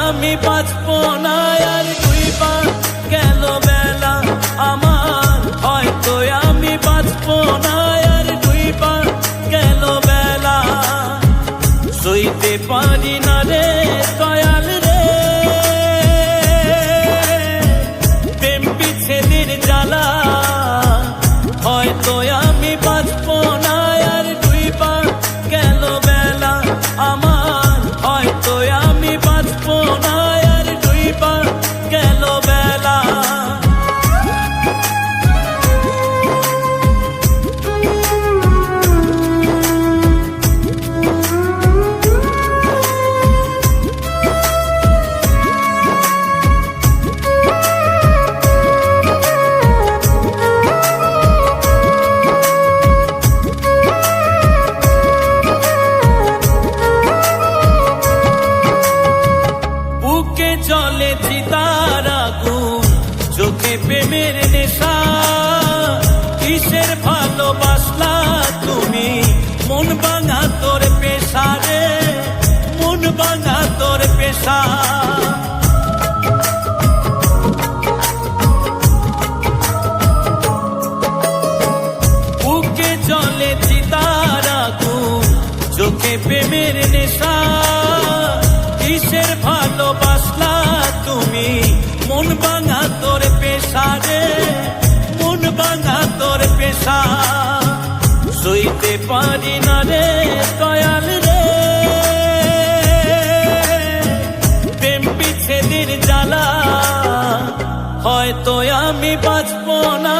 আমি বাঁচবো না আর দুইবার গেল বেলা আমার, হয়তো আমি বাঁচবো না আর দুইবার গেল বেলা। সইতে পারি না রে দয়াল রে প্রেম বিচ্ছেদের জ্বালা, হয়তো আমি বাঁচবো না আর দুইবার গেল বেলা আমার, হয়তো আমি বাঁচবো না আর দুইবার গেল বেলা। জলে চিতার আগুন, চোখে প্রেমের নেশা, কিসের ভালোবাসলা তুমি, মন ভাঙা তোর পেশা রে, মন ভাঙা তোর পেশা। বুকে জলে চিতার আগুন, চোখে প্রেমের নেশা, কিসের ভালোবাসলা তুমি, মন ভাঙা তোর পেশা রে, মন ভাঙা তোর পেশা। সইতে পারি না রে দয়াল রে প্রেম বিচ্ছেদের জ্বালা, হয়তো আমি বাঁচবো না